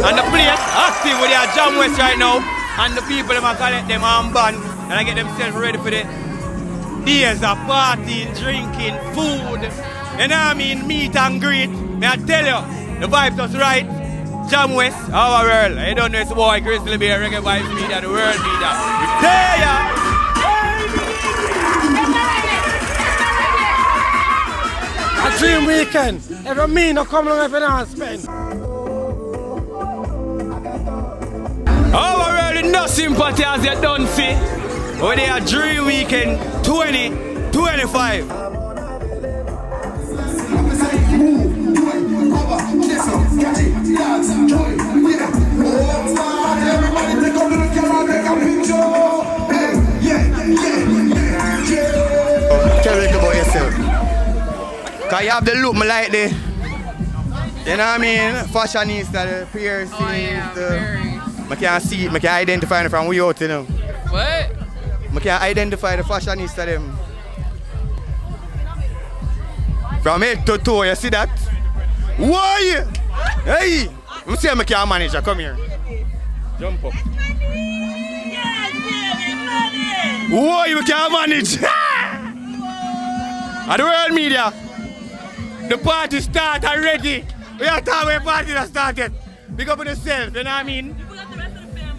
And the place active with their Jam West right now. And the people them are collect them on band and I get themselves ready for the days of partying, drinking, food. You know what I mean? Meet and greet. May I tell you, the vibes was right. Jam West, our world. I don't know it's the boy Grizzly Bear, Reggae Vibes Media, the world media. We there, yeah. A dream weekend. Every me no come along every now and spend. Our world is no sympathy as you don't see. When they are dream weekend 2025. Tell me about yourself. Cause you have the look me like the, you know what I mean? Fashionista, the piercings, I can't see it, I can identify them from way out, you know. What? I can identify the fashionista them. From head to toe, you see that? Why? Hey! I'm saying I can't manage, come here. Jump up. Why you can't manage? At the world media, the party start already. We are talking about party that started. Big up on yourself, you know what I mean?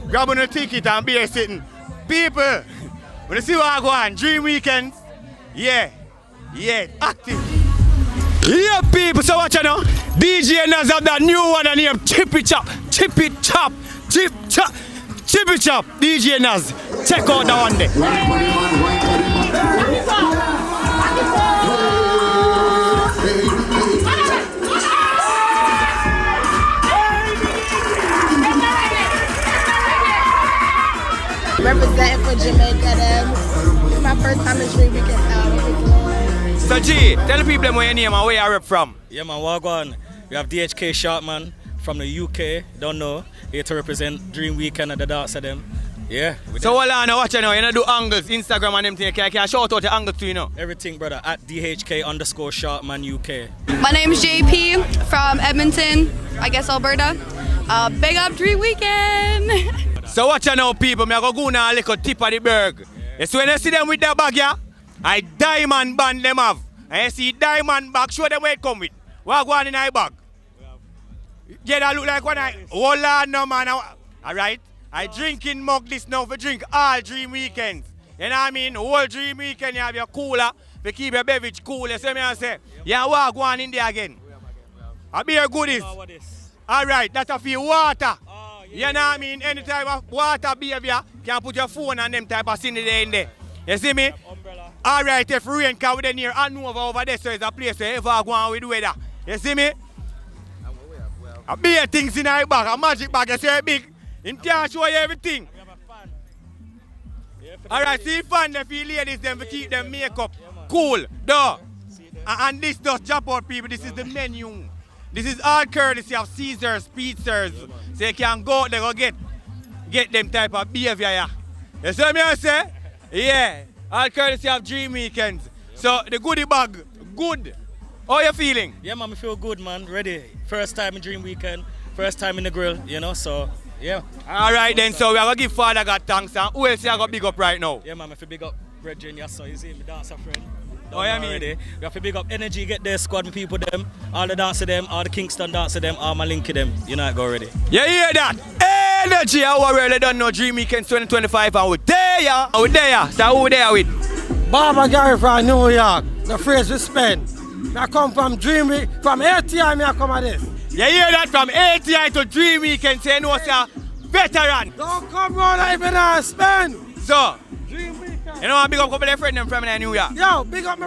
Grab on the ticket and be sitting. People, when you see what I go on, dream weekends, yeah, active. Yeah, people, so watch you now. DJ Naz have that new one and him, Chippy Chop, Chippy Chop, Chip Chop, Chippy Chop, DJ Naz. Check out that one day. Representing for Jamaica, this is my first time in Dream Weekend. So G, tell the people where your name and where you rep from. Yeah man, Wagwan. We have DHK Sharpman from the UK, don't know. Here to represent Dream Weekend at the dance of them. Yeah. So hold on, watch you now, you know do angles, Instagram and them things. Can I shout out the angles to you know? Everything brother, at DHK_Sharpman UK. My name's JP from Edmonton, I guess Alberta. Big up Dream Weekend! So watch you now people, I'm going to go now a little tip of the berg. So when you see them with that bag here, I diamond band them have. And you see diamond bag, show them where it come with. What go on in the bag? Yeah, that look like one I... Hold on no man. Alright? I drinking mug this now for drink all Dream Weekends. You know what I mean? Whole Dream Weekend you have your cooler to keep your beverage cool. You see me I say? Yeah, what go on in there again? I be your goodies. Alright, that's a few water. You know what I mean? Any type of water behavior, can put your phone and them type of thing in there. You see me? Alright, if rain can we near Hanover over there, so it's a place where ever go on with weather. You see me? A beer things in our bag, a magic bag, you see it big. Him can't show you everything. Alright, see fun the feel ladies them to keep them makeup cool. Duh. And this does jump out people, this is the menu. This is all courtesy of Caesars, pizzas. So you can go out there go get them type of behavior. Yeah. You see what I say? Yeah. All courtesy of Dream Weekends. So the goodie bag, good. How you feeling? Yeah man, I feel good man, ready. First time in Dream Weekend, first time in the grill, you know, so yeah. Alright then, so we are going to give Father God thanks and who else you going to big up right now? Yeah man, I feel big up Brethren, yeah, so you see me dancer friend. Oh, yeah, mean? We have to big up energy, get their squad and people them, all the dance of them, all the Kingston dance of them, all my link of them. You know I go already. You hear that? Energy, our really don't know Dream Weekend 2025 and we're there, yeah. And we're there, so who we there with? Baba Gary from New York, the phrase we spend. I come from Dream Week, from ATI I come at this. You hear that? From ATI to Dream Weekend, say no sir, veteran. Don't come round even and spend. So, Dream Weekend. You know what, big up a couple of friends from New York. Yo, big up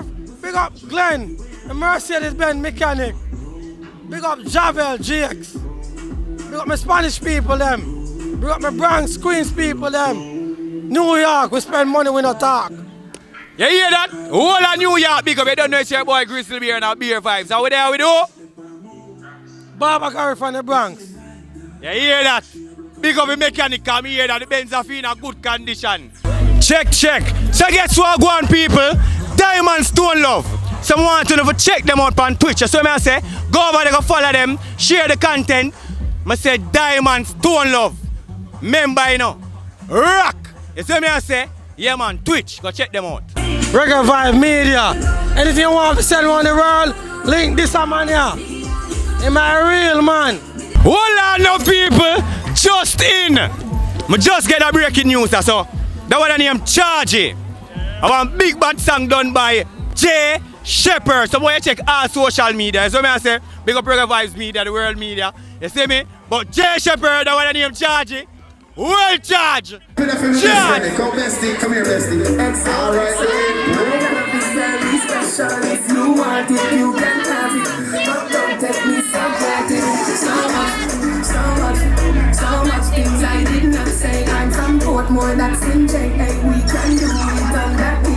Glenn, the Mercedes-Benz mechanic. Big up Javel GX. Big up my Spanish people them. Big up my Bronx, Queens people them. New York, we spend money we not talk. You hear that? Whole of New York, big up, you don't know it's your boy Grizzly Bear and our beer vibes. How we there we do? Baba Gary from the Bronx. You hear that? Big up the mechanic, come here that the Benz are in a good condition. Check. So guess what go on people? Diamond Stone Love. Someone want to know check them out on Twitch. So I say, go over there, go follow them, share the content, I say Diamond Stone Love. Remember, you know, rock. You see me I say? Yeah, man, Twitch. Go check them out. Reggae Vibe Media. Anything you want to send around the world, link this man here. Am I real, man? Hold on now, people. Just in. I just get a breaking news, so that one name Chargy. I want big bad song done by Jay Shepherd. So boy, you check all social media. So me I say, big up Reggae Vibes Media, the world media. You see me? But Jay Shepherd, that one name Chargy. Well charge! Come here, bestie. Come here, bestie. All right. Very special. If you want it, you can have it. But don't take me for granted. So much things I did not say. I'm from Portmore, that's in J.A. We can do it on that.